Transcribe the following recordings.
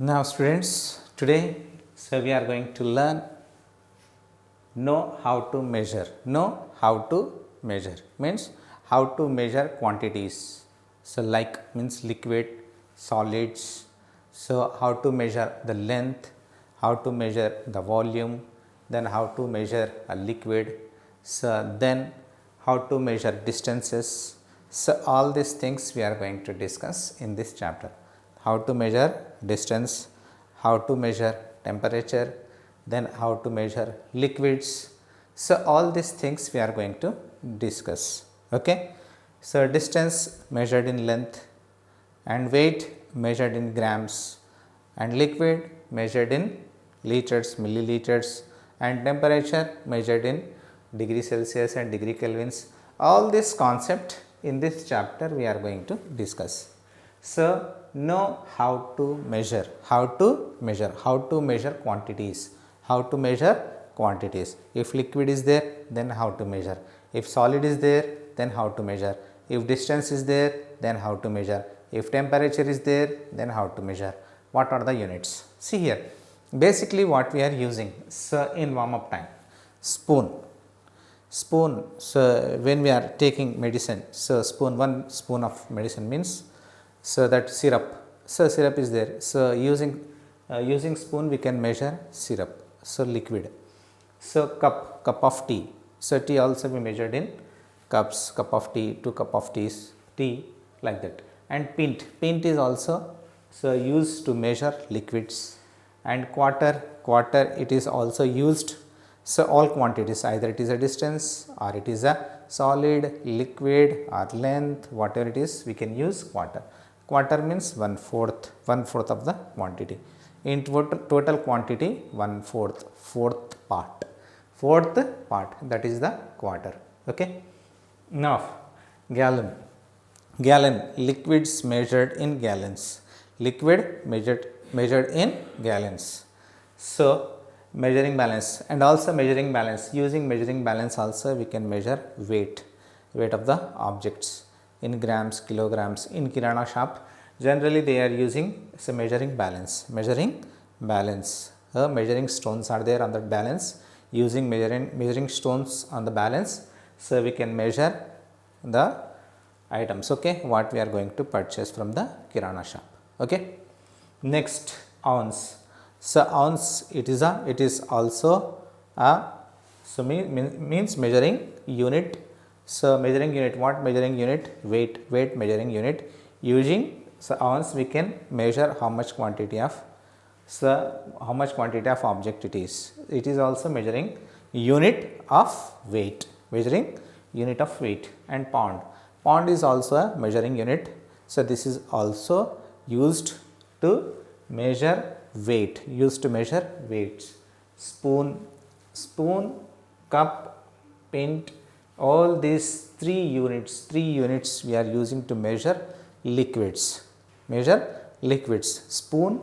Now students, today we are going to learn know how to measure. Know how to measure means how to measure quantities. So like means liquid, solids. So how to measure the length, how to measure the volume, then how to measure a liquid. So then how to measure distances. So all these things we are going to discuss in this chapter. How to measure distance, how to measure temperature, then how to measure liquids. So all these things we are going to discuss. Okay. So distance measured in length and weight measured in grams and liquid measured in liters, milliliters and temperature measured in degree Celsius and degree Kelvins. All this concept in this chapter we are going to discuss. So know how to measure, how to measure quantities, how to measure quantities. If liquid is there, then how to measure. If solid is there, then how to measure. If distance is there, then how to measure. If temperature is there, then how to measure. What are the units? See here, basically what we are using. So in warm up time, spoon. So when we are taking medicine, so one spoon of medicine means so that syrup. So syrup is there. So using spoon we can measure syrup. So liquid. So cup of tea. So tea also be measured in cups. Cup of tea, 2 cup of tea like that. And pint is also so used to measure liquids. And quarter it is also used. So all quantities, either it is a distance or it is a solid, liquid or length, whatever it is, we can use quarter. Quarter means one fourth of the quantity. In total quantity, fourth part, that is the quarter. Okay. Now gallon, liquids measured in gallons, liquid measured in gallons. So measuring balance, and also measuring balance, using measuring balance also we can measure weight of the objects in grams, kilograms. In kirana shop generally they are using measuring balance, measuring stones are there on the balance. Using measuring stones on the balance, so we can measure the items, okay, what we are going to purchase from the kirana shop. Okay. Next, ounce. So ounce it is also a means measuring unit. So measuring unit, what measuring unit? Weight measuring unit. Using ounce we can measure how much quantity of object it is. It is also measuring unit of weight, and pound is also a measuring unit. So this is also used to measure weight, weights. Spoon, cup, pint, all these three units we are using to measure liquids. Spoon,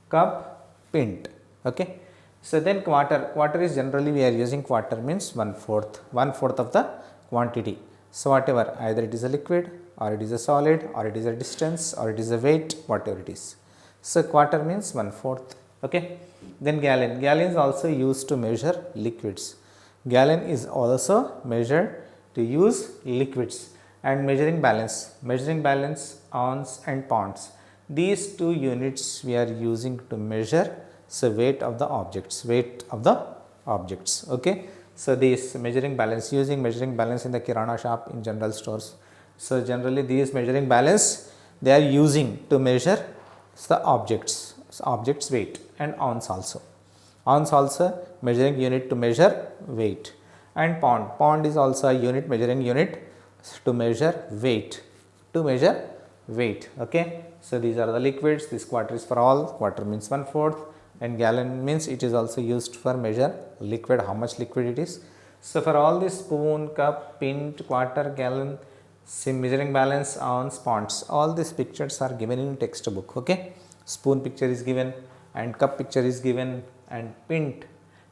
cup, pint. Okay. So then quarter is generally we are using quarter means one fourth of the quantity. So whatever, either it is a liquid or it is a solid or it is a distance or it is a weight, whatever it is. So quarter means one fourth. Okay. Then gallon is also used to measure liquids. Gallon is also measured to use liquids. And measuring balance, ounce and pounds. These two units we are using to measure weight of the objects. Okay. So this measuring balance, using measuring balance in the kirana shop, in general stores. So generally these measuring balance they are using to measure the objects weight. And ounce also measuring unit to measure weight. And pound is also a unit, measuring unit to measure weight, Okay. So these are the liquids. This quarter is for all, quarter means one fourth, and gallon means it is also used for measure liquid, how much liquid it is. So for all this spoon, cup, pint, quarter, gallon, measuring balance, ounce, pounds, all these pictures are given in textbook. Okay. Spoon picture is given and cup picture is given, and pint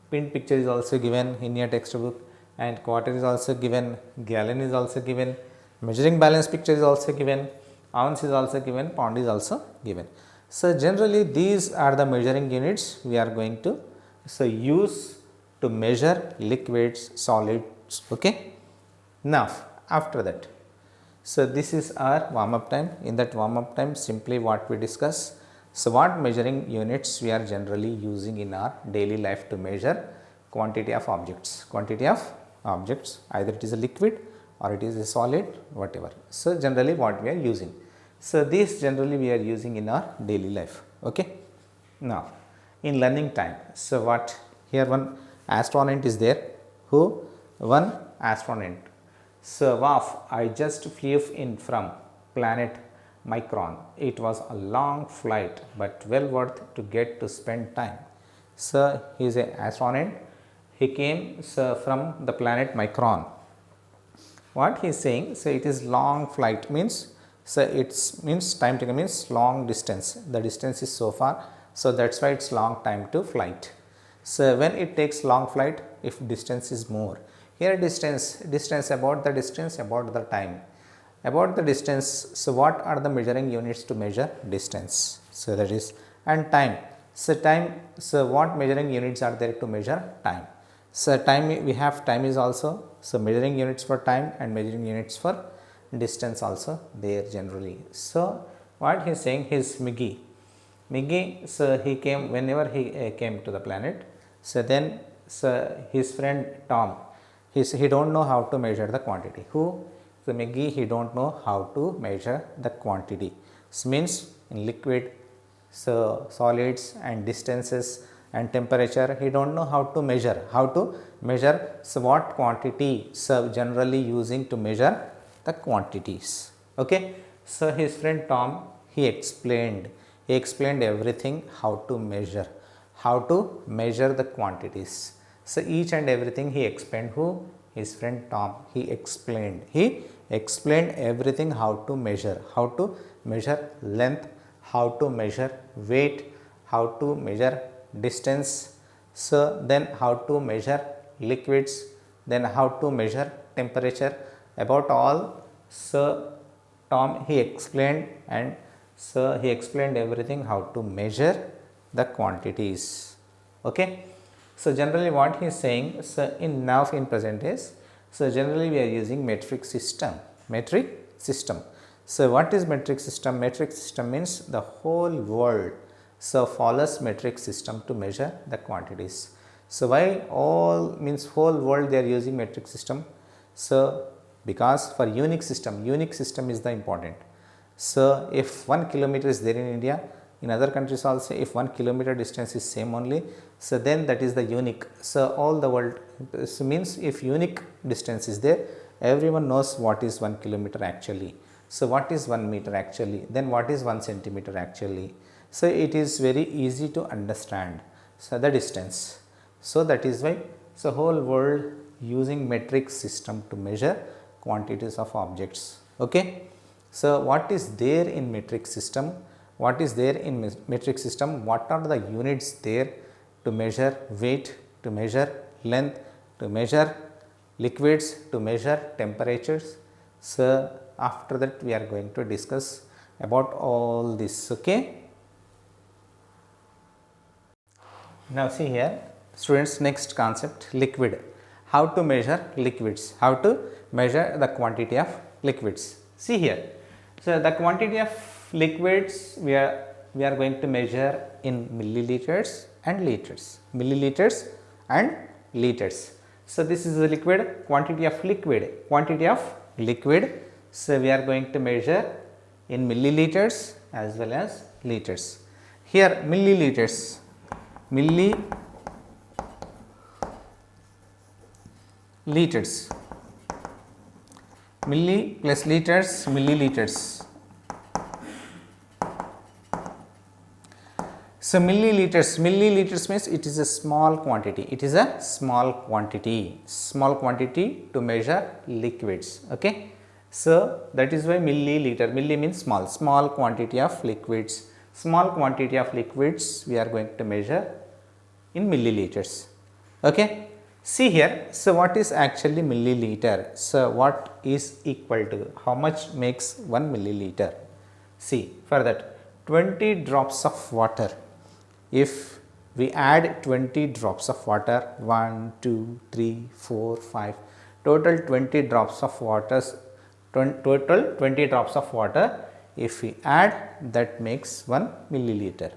picture is also given in your textbook, and quarter is also given, gallon is also given, measuring balance picture is also given, ounce is also given, pound is also given. So, generally these are the measuring units we are going to use to measure liquids, solids. Okay. Now, after that, so this is our warm up time. In that warm up time, simply what we discuss. So, what measuring units we are generally using in our daily life to measure quantity of objects, either it is a liquid or it is a solid, whatever. So, generally what we are using. So, this generally we are using in our daily life. Okay. Now, in learning time, so what here one astronaut is there, who one astronaut. So, wow, I just flew in from planet Micron. It was a long flight, but well worth to get to spend time. So, he is an astronaut. He came from the planet Micron. What he is saying, so it is long flight means, so it means time taken means long distance. The distance is so far, so that is why it is long time to flight. So, when it takes long flight, if distance is more, here distance about the distance, about the time, about the distance. So, what are the measuring units to measure distance? So, that is and time. So, time, so what measuring units are there to measure time? So, time we have time is also, so measuring units for time and measuring units for distance also there generally. So, what he is saying, his Miggy, so he came whenever he came to the planet. So, then so his friend Tom, he do not know how to measure the quantity. Who? So, Miggy, he do not know how to measure the quantity. This means in liquid, so solids and distances and temperature, he do not know how to measure. So, what quantity, so generally using to measure the quantities. Okay. So, his friend Tom, he explained everything how to measure the quantities. So, each and everything he explained. Who? His friend Tom. He explained everything how to measure length, how to measure weight, how to measure distance. So, then how to measure liquids, then how to measure temperature, about all. So, Tom he explained, and so he explained everything how to measure the quantities. Okay. So, generally what he is saying, so in now in present is, so generally we are using metric system. So, what is metric system? Metric system means the whole world so follows metric system to measure the quantities. So, why all means whole world they are using metric system? So, because for unique system is the important. So, if 1 kilometer is there in India, in other countries also if 1 kilometer distance is same only, so then that is the unique. So, all the world, so means if unique distance is there, everyone knows what is 1 kilometer actually. So, what is 1 meter actually, then what is 1 centimeter actually. So, it is very easy to understand, so the distance. So, that is why, so whole world using metric system to measure quantities of objects. Okay. So, what is there in metric system? What is there in metric system? What are the units there to measure weight, to measure length, to measure liquids, to measure temperatures? So, after that we are going to discuss about all this. Okay. Now, see here students, next concept, liquid. How to measure liquids, how to measure the quantity of liquids. See here. So, the quantity of liquids we are going to measure in milliliters and liters, So, this is the liquid, quantity of liquid. So, we are going to measure in milliliters as well as liters. Here milliliters, milli plus liters, milliliters. So, milliliters means it is a small quantity, small quantity to measure liquids. Okay. So, that is why milliliter, milli means small quantity of liquids, we are going to measure in milliliters. Okay. See here, so what is actually milliliter? So, what is equal to, how much makes 1 milliliter? See, for that 20 drops of water. If we add 20 drops of water, 1, 2, 3, 4, 5, total 20 drops of water, total 20 drops of water, if we add, that makes 1 milliliter,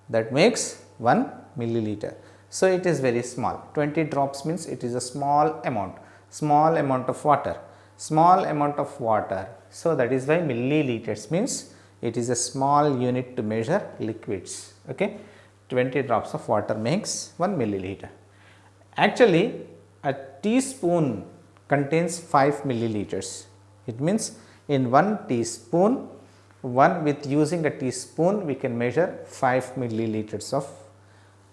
that makes 1 milliliter. So, it is very small, 20 drops means it is a small amount of water, small amount of water. So, that is why milliliters means it is a small unit to measure liquids. Okay. 20 drops of water makes 1 milliliter. Actually, a teaspoon contains 5 milliliters. It means in 1 teaspoon, with using a teaspoon we can measure 5 milliliters of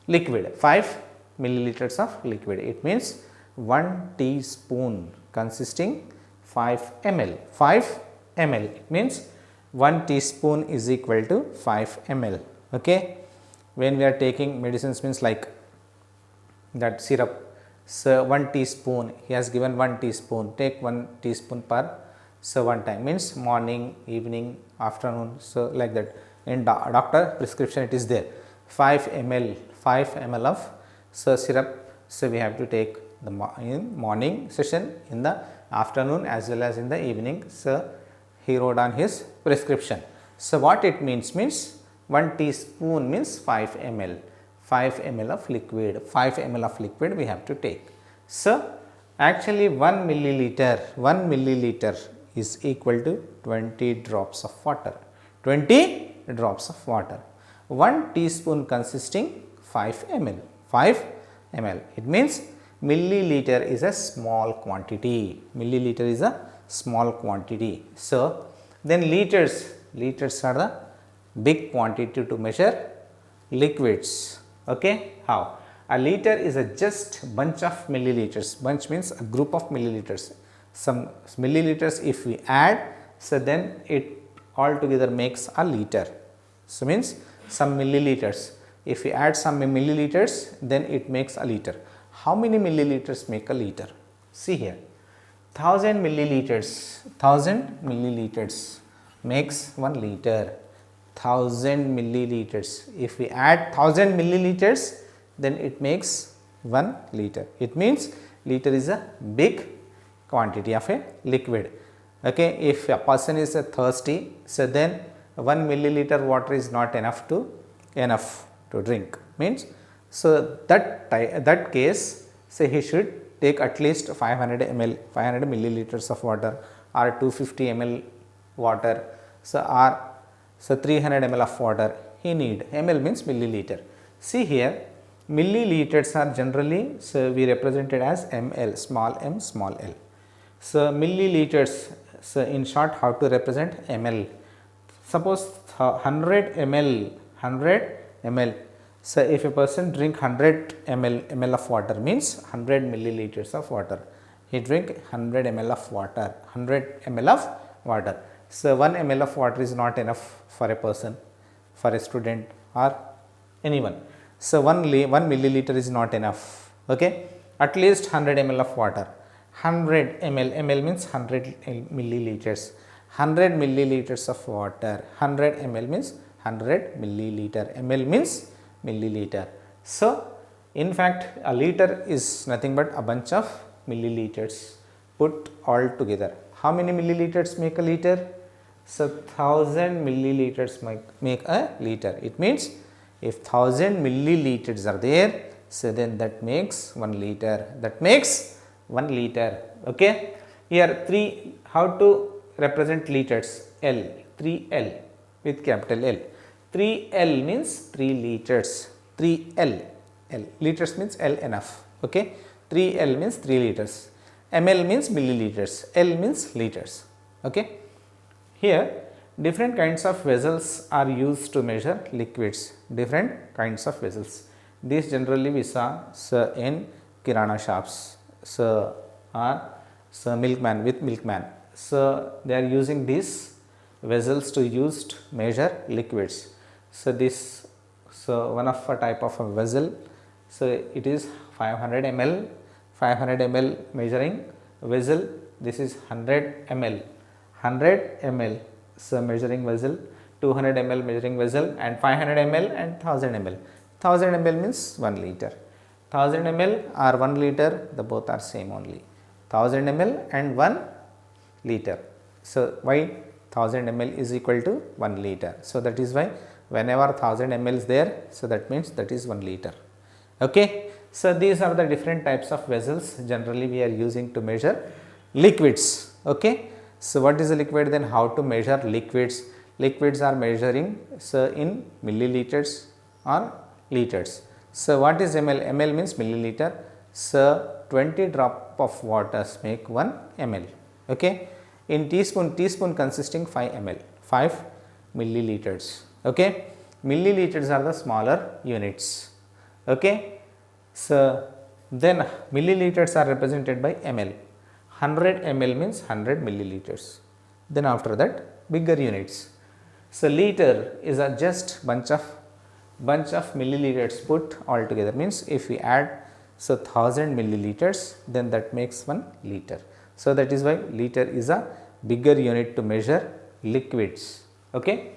liquid, 5 milliliters of liquid. It means 1 teaspoon consisting 5 ml, 5 ml. It means 1 teaspoon is equal to 5 ml. Okay. When we are taking medicines means like that syrup, so 1 teaspoon, he has given 1 teaspoon, take 1 teaspoon per, so one time means morning, evening, afternoon, so like that. In doctor prescription it is there 5 ml of syrup, so we have to take the in morning session, in the afternoon as well as in the evening. So he wrote on his prescription. So what it means 1 teaspoon means 5 ml, 5 ml of liquid, 5 ml of liquid we have to take. So actually 1 milliliter is equal to 20 drops of water, 20 drops of water. 1 teaspoon consisting 5 ml, 5 ml. It means milliliter is a small quantity, milliliter is a small quantity. So then liters are the big quantity to measure liquids. Okay. How? A liter is a just bunch of milliliters, bunch means a group of milliliters, some milliliters if we add, so then it all together makes a liter. So means some milliliters, if we add some milliliters, then it makes a liter. How many milliliters make a liter? See here, 1000 milliliters makes 1 liter, 1000 milliliters. If we add 1000 milliliters, then it makes 1 liter. It means liter is a big quantity of a liquid. Okay. If a person is thirsty, so then 1 milliliter water is not enough to drink, means, so that case, so he should take at least 500 milliliters of water, or 250 ml water, so 300 ml of water he need. Ml means milliliter. See here, milliliters are generally, so we represented as ml, small m, small l. So milliliters, so in short how to represent ml. Suppose 100 ml. So if a person drink 100 ml of water, means 100 milliliters of water. He drink 100 ml of water, 100 ml of water. So 1 ml of water is not enough for a person, for a student or anyone. So 1 milliliter is not enough. Okay. At least 100 ml of water. 100 ml means 100 milliliters. 100 milliliters of water. 100 ml means 100 milliliter. Ml means milliliter. So in fact, a liter is nothing but a bunch of milliliters put all together. How many milliliters make a liter? So 1000 milliliters make a liter. It means if 1000 milliliters are there, so then that makes 1 liter. That makes 1 liter. Okay. Here 3, how to represent liters? L, 3L with capital L. 3L means 3 liters. 3L, L liters means L enough. Okay. 3L means 3 liters. ml means milliliters. L means liters. Okay. Here different kinds of vessels are used to measure liquids. Different kinds of vessels. These generally we saw in kirana shops. Milkman with milkman. So they are using these vessels to measure liquids. So this, one of a type of a vessel. So it is 500 ml, 500 ml measuring vessel. This is 100 ml, 100 ml. So measuring vessel. 200 ml measuring vessel, and 500 ml and 1000 ml. 1000 ml means 1 liter. 1000 ml or 1 liter, the both are same only. 1000 ml and 1 liter. So why 1000 ml is equal to 1 liter? So that is why whenever 1000 ml is there, so that means that is 1 liter. Okay. So these are the different types of vessels generally we are using to measure liquids. Okay. So what is a liquid, then how to measure liquids? Liquids are measuring so in milliliters or liters. So what is ml? Ml means milliliter. So 20 drop of waters make 1 ml. Okay. In teaspoon, teaspoon consisting 5 ml, 5 milliliters. Okay. Milliliters are the smaller units. Okay. So then milliliters are represented by ml. 100 ml means 100 milliliters. Then after that bigger units. So liter is a just bunch of milliliters put all together, means if we add so 1000 milliliters, then that makes 1 liter. So that is why liter is a bigger unit to measure liquids. Okay.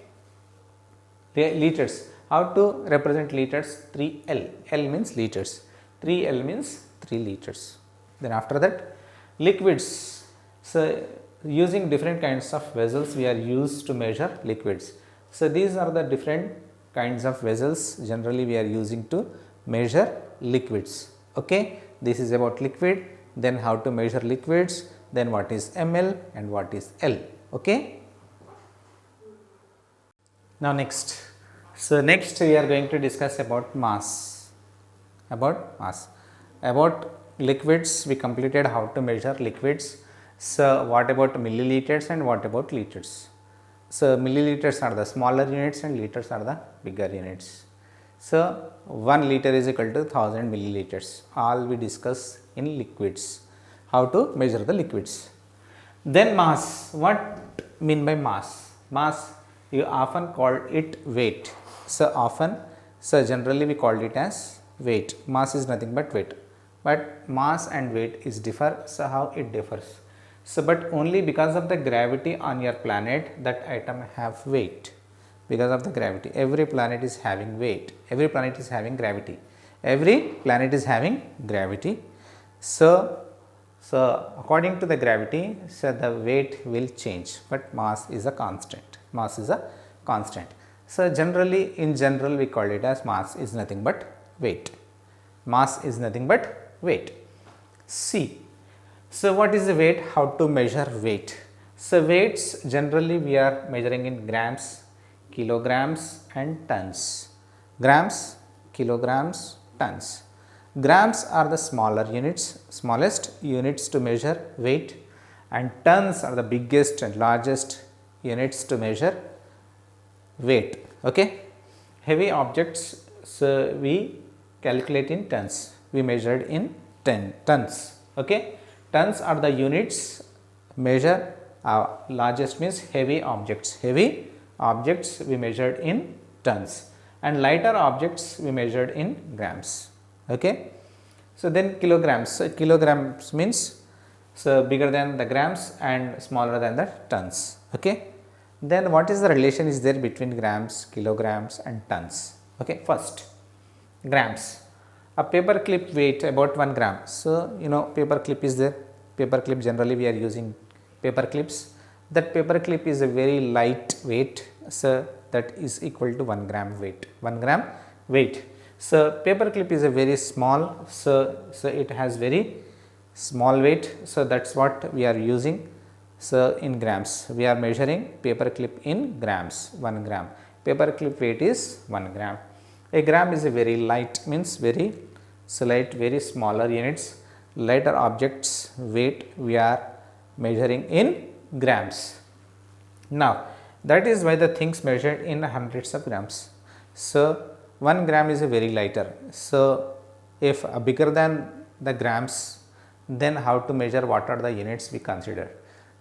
Liters, how to represent liters? 3L. L means liters, 3L means 3 liters. Then after that liquids. So using different kinds of vessels we are used to measure liquids. So these are the different kinds of vessels generally we are using to measure liquids. Okay. This is about liquid, then how to measure liquids, then what is ml and what is L. Okay. Now next. So next we are going to discuss about mass. About liquids we completed how to measure liquids. So what about milliliters and what about liters? So milliliters are the smaller units and liters are the bigger units. So 1 liter is equal to 1000 milliliters. All we discuss in liquids, how to measure the liquids. Then mass. What mean by mass? Mass, you often call it weight. So generally we called it as weight. Mass is nothing but weight. But mass and weight is differ. So how it differs? So but only because of the gravity on your planet that item have weight. Because of the gravity, every planet is having weight. Every planet is having gravity. Every planet is having gravity. So according to the gravity, so the weight will change, but mass is a constant. Mass is a constant. So generally, in general, we call it as mass is nothing but weight. Mass is nothing but weight. C. So what is the weight? How to measure weight? So weights generally we are measuring in grams, kilograms and tons. Grams, kilograms, tons. Grams are the smaller units, smallest units to measure weight, and tons are the biggest and largest units to measure weight. Okay. Heavy objects, so we calculate in tons. We measured in tons. Okay. Tons are the units measure largest means heavy objects. Heavy objects we measured in tons, and lighter objects we measured in grams. Okay. So then kilograms. So kilograms means so bigger than the grams and smaller than the tons. Okay. Then what is the relation is there between grams, kilograms and tons? Okay. First, grams. A paper clip weight about 1 gram. So you know paper clip is there. Paper clip, generally we are using paper clips. That paper clip is a very light weight. So that is equal to 1 gram weight. 1 gram weight. So paper clip is a very small. So it has very small weight. So that's what we are using. So in grams, we are measuring paper clip in grams. 1 gram. Paper clip weight is 1 gram. A gram is a very light, means very slight, very smaller units. Lighter objects weight we are measuring in grams. Now that is why the things measured in hundreds of grams. So 1 gram is a very lighter. So if bigger than the grams, then how to measure, what are the units we consider?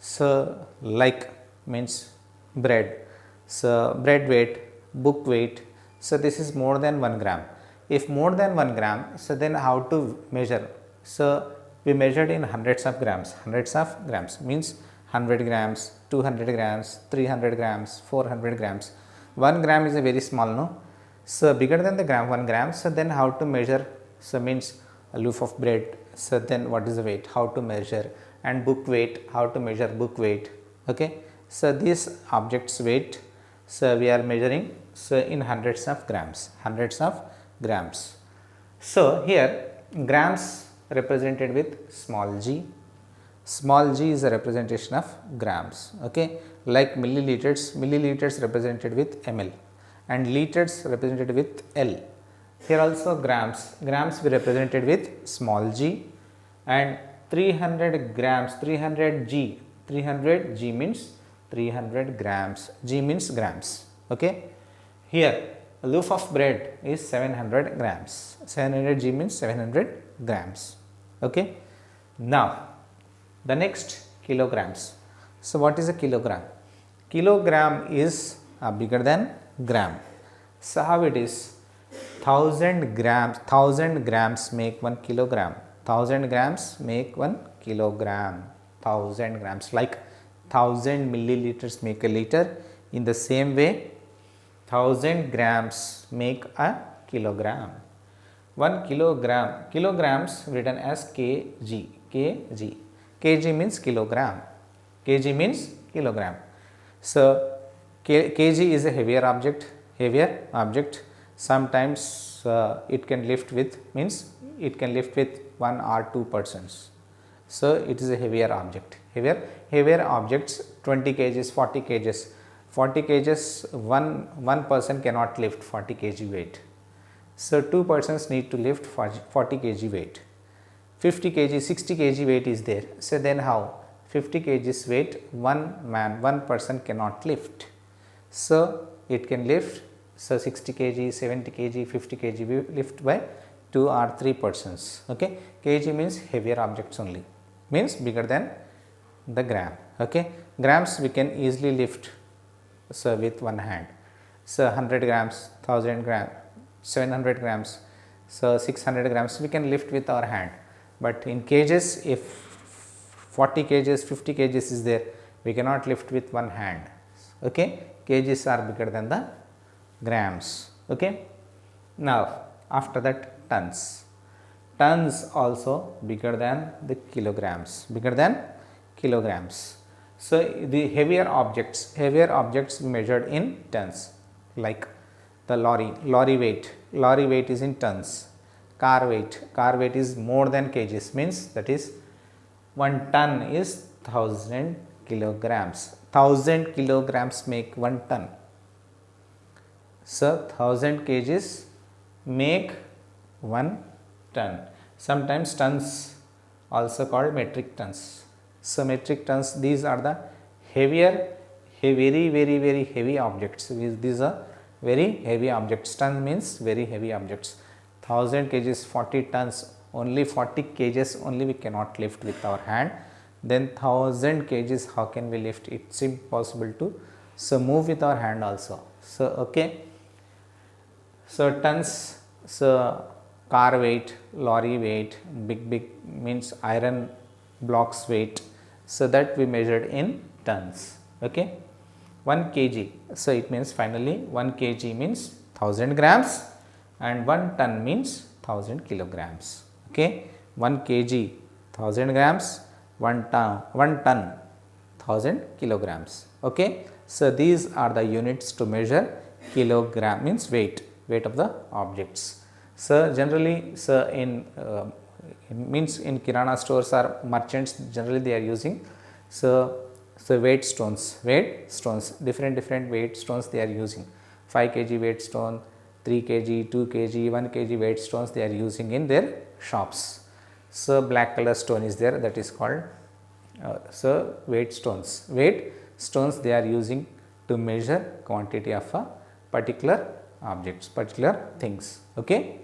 So like means bread. So bread weight, book weight. So this is more than 1 gram. If more than 1 gram, so then how to measure? So we measured in hundreds of grams. Hundreds of grams means 100 grams, 200 grams, 300 grams, 400 grams. 1 gram is a very small, no? So bigger than the gram, 1 gram. So then how to measure? So means a loaf of bread. So then what is the weight? How to measure? And book weight, how to measure book weight? Okay. So these objects weight, so we are measuring so in hundreds of grams, hundreds of grams. So here grams represented with small g. Small g is a representation of grams. Okay. Like milliliters, milliliters represented with ml and liters represented with L. Here also grams, grams we represented with small g, and 300 grams, 300 g, 300 g means 300 grams, g means grams. Okay. Here a loaf of bread is 700 grams, 700 g means 700 grams. Okay. Now the next kilograms. So what is a kilogram? Kilogram is bigger than gram. So how it is? 1000 grams make 1 kilogram. 1000 grams make 1 kilogram. 1000 grams, like 1000 milliliters make a liter. In the same way, 1000 grams make a kilogram. 1 kilogram, kilograms written as kg, kg. Kg means kilogram. Kg means kilogram. So kg is a heavier object. Sometimes it can lift with, means it can lift with 1 or 2 persons. So it is a heavier object. Heavier objects 20 kgs, 40 kgs. 40 kgs, one person cannot lift 40 kg weight. So 2 persons need to lift 40 kg weight. 50 kg, 60 kg weight is there. So then how? 50 kgs weight, one person cannot lift. So it can lift, so 60 kg, 70 kg, 50 kg we lift by 2 or 3 persons. Okay. Kg means heavier objects only, means bigger than the gram. Okay. Grams we can easily lift, so with one hand. So 100 grams, 1000 grams, 700 grams, so 600 grams we can lift with our hand. But in kgs, if 40 kgs, 50 kgs is there, we cannot lift with one hand. Okay. Kgs are bigger than the grams. Okay. Now after that, tons. Tons also bigger than the kilograms, bigger than kilograms. So the heavier objects measured in tons, like the lorry weight is in tons. Car weight is more than kgs, means that is 1 ton is 1000 kilograms. 1000 kilograms make 1 ton. So 1000 kgs make 1 ton. Sometimes tons also called metric tons. So metric tons, these are the heavier, very heavy objects. These are very heavy objects. Ton means very heavy objects. 1000 kgs, 40 tons, only 40 kgs only we cannot lift with our hand. Then 1000 kgs, how can we lift? It's impossible to. So move with our hand also. So okay. So tons, so car weight, lorry weight, big means iron blocks weight. So that we measured in tons. Okay. 1 kg. So it means finally 1 kg means 1000 grams and 1 ton means 1000 kilograms. Okay. 1 kg 1000 grams, 1 ton 1000 kilograms. Okay. So these are the units to measure kilogram, means weight of the objects. So generally, so in kirana stores or merchants, generally they are using so weight stones, different weight stones they are using. 5 kg weight stone, 3 kg, 2 kg, 1 kg weight stones they are using in their shops. So black color stone is there, that is called so weight stones. Weight stones they are using to measure quantity of a particular objects, particular things. Okay.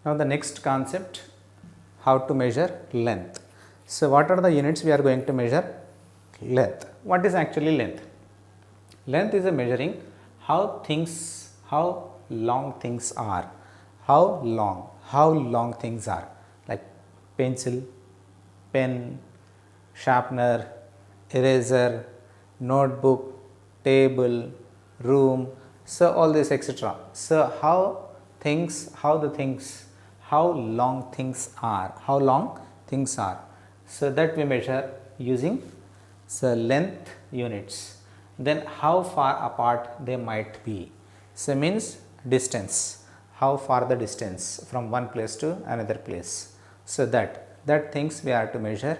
Now the next concept, how to measure length. So what are the units we are going to measure? Length. What is actually length? Length is a measuring how long things are. How long things are, like pencil, pen, sharpener, eraser, notebook, table, room, so all this etc. So how long things are, so that we measure using so length units. Then how far apart they might be, so means distance, how far the distance from one place to another place, so that things we have to measure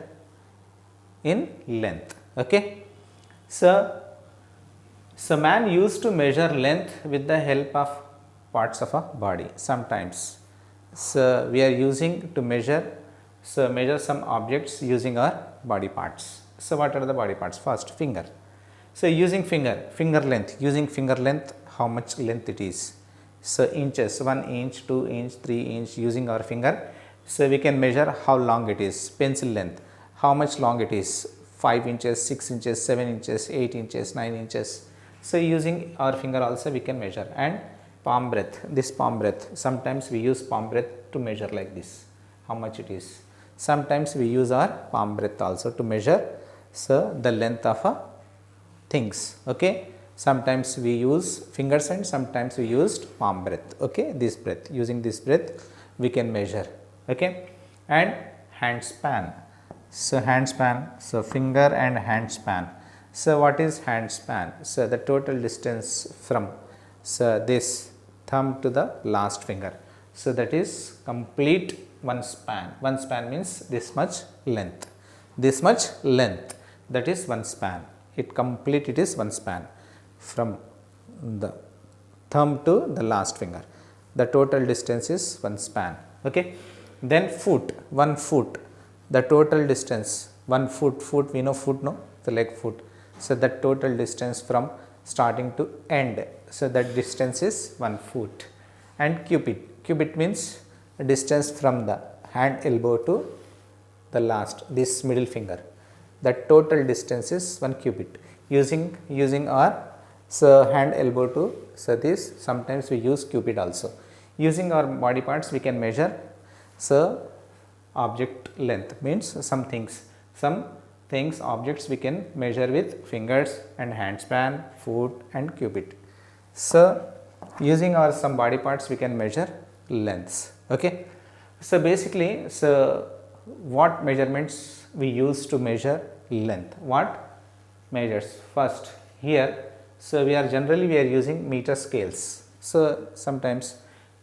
in length. Okay. So man used to measure length with the help of parts of a body sometimes. So we are using to measure some objects using our body parts. So what are the body parts? First, finger. So using finger length, how much length it is. So inches, 1 inch, 2 inch, 3 inch, using our finger. So we can measure how long it is. Pencil length, how much long it is, 5 inches, 6 inches, 7 inches, 8 inches, 9 inches. So using our finger also we can measure. And palm breadth, this palm breadth, sometimes we use palm breadth to measure like this, how much it is. Sometimes we use our palm breadth also to measure so the length of a things. Okay. Sometimes we use fingers and sometimes we used palm breadth. Okay. This breadth, using this breadth we can measure. Okay. And hand span. So hand span, so finger and hand span. So what is hand span? So the total distance from this thumb to the last finger. So that is complete one span. One span means this much length. This much length, that is one span. It is one span from the thumb to the last finger. The total distance is one span. Okay. Then foot, 1 foot. The total distance, 1 foot, we know foot, no? So like foot. So the total distance from starting to end. So that distance is 1 foot. And cubit means distance from the hand elbow to the last, this middle finger. The total distance is 1 cubit. Using our hand elbow to this, sometimes we use cubit also. Using our body parts we can measure object length, means some things objects we can measure with fingers and hand span, foot and cubit. So using our some body parts we can measure lengths. Okay. So basically, what measurements we use to measure length? What measures? First, here, so we are using meter scales. So sometimes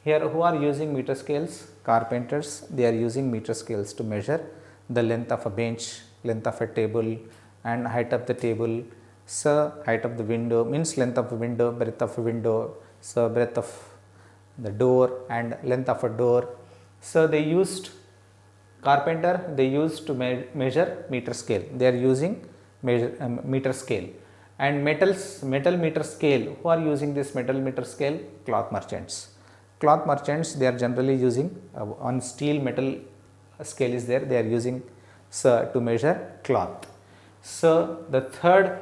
here, who are using meter scales? Carpenters, they are using meter scales to measure the length of a bench, length of a table and height of the table. So height of the window means length of a window, breadth of a window, so breadth of the door and length of a door. So they used to measure meter scale. They are using meter scale. And metal meter scale, who are using this metal meter scale? Cloth merchants. Cloth merchants, they are generally using on steel metal scale is there, they are using to measure cloth. So the third,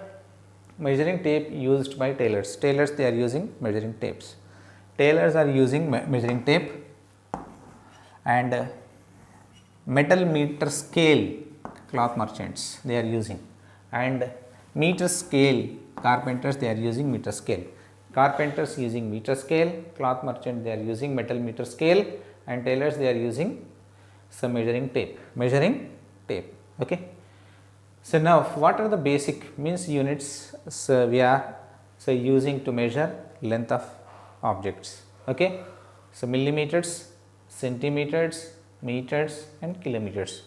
measuring tape used by tailors. Tailors, they are using measuring tapes. Tailors are using measuring tape. And metal meter scale, cloth merchants, they are using. And meter scale, carpenters, they are using meter scale. Carpenters using meter scale, cloth merchant, they are using metal meter scale, and tailors, they are using some measuring tape. Okay. So now what are the basic units we are using to measure length of objects? Okay. So millimeters, centimeters, meters and kilometers.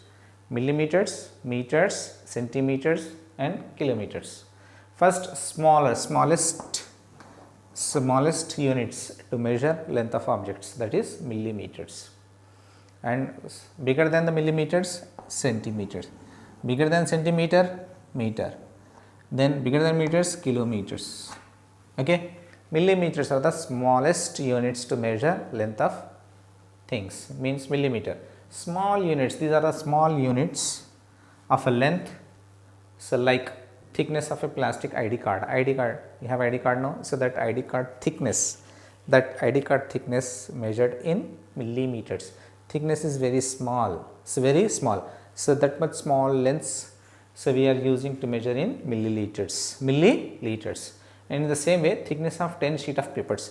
Millimeters, meters, centimeters and kilometers. First, smallest units to measure length of objects, that is millimeters. And bigger than the millimeters, centimeters. Bigger than centimeter, meter. Then bigger than meters, kilometers. Okay. Millimeters are the smallest units to measure length of things, means millimeter. Small units, these are the small units of a length. So like thickness of a plastic ID card. You have ID card now. So that ID card thickness measured in millimeters. Thickness is very small. So that much small lengths So we are using to measure in milliliters. And in the same way, thickness of 10 sheet of papers.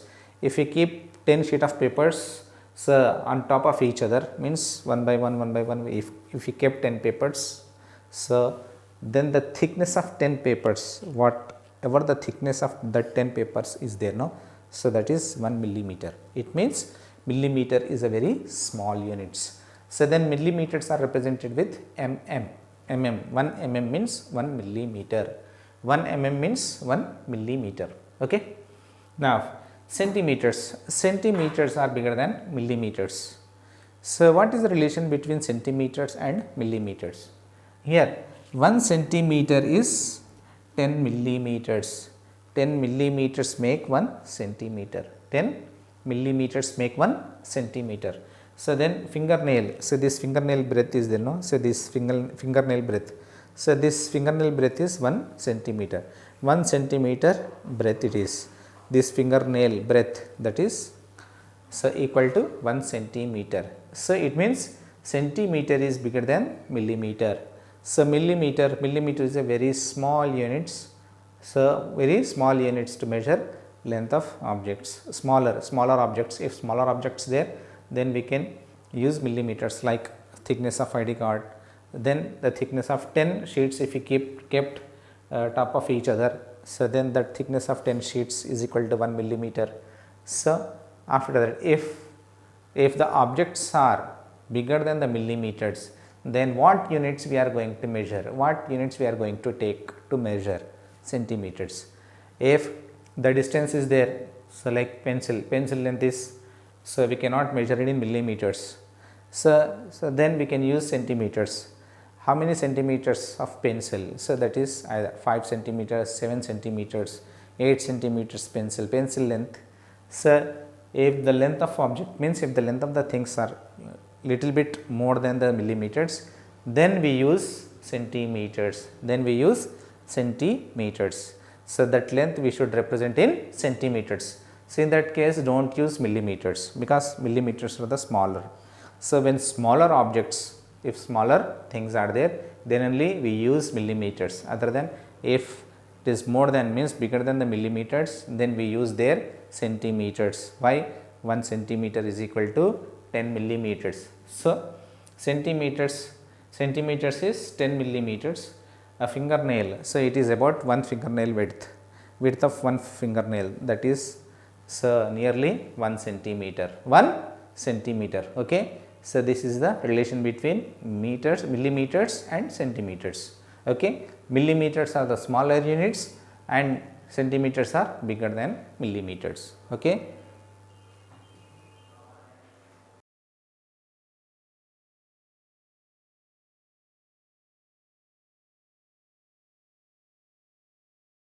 If we keep 10 sheet of papers so on top of each other, means one by one, if we kept 10 papers, so then the thickness of 10 papers, whatever the thickness of that 10 papers is there, no, so that is 1 millimeter. It means millimeter is a very small units. So then millimeters are represented with mm. 1 mm means 1 millimeter. 1 mm means 1 millimeter. Okay. Now centimeters. Centimeters are bigger than millimeters. So what is the relation between centimeters and millimeters? Here 1 centimeter is 10 millimeters. 10 millimeters make 1 centimeter. 10 millimeters make 1 centimeter. So then fingernail. So this fingernail breadth is there, no? So this fingernail breadth. So this fingernail breadth is 1 centimeter. 1 centimeter breadth it is. This fingernail breadth, that is so equal to 1 centimeter. So it means centimeter is bigger than millimeter. So millimeter is a very small units. So very small units to measure length of objects. Smaller objects. If smaller objects there, then we can use millimeters, like thickness of ID card. Then the thickness of 10 sheets, if we kept top of each other, so then the thickness of 10 sheets is equal to 1 millimeter. So after that, if the objects are bigger than the millimeters, then what units we are going to measure? What units we are going to take to measure? Centimeters. If the distance is there, so like pencil length is, so we cannot measure it in millimeters. So then we can use centimeters. How many centimeters of pencil? So that is either 5 centimeters, 7 centimeters, 8 centimeters pencil length. So if the length of object, means if the length of the things are little bit more than the millimeters, then we use centimeters. So that length we should represent in centimeters. So in that case, don't use millimeters, because millimeters are the smaller. So when smaller objects, if smaller things are there, then only we use millimeters. Other than if it is more than, means bigger than the millimeters, then we use their centimeters. Why? 1 centimeter is equal to 10 millimeters. So centimeters is 10 millimeters. A fingernail, so it is about 1 fingernail width of 1 fingernail, that is so nearly 1 centimeter. Okay. So this is the relation between millimeters and centimeters. Okay. Millimeters are the smaller units and centimeters are bigger than millimeters. Okay.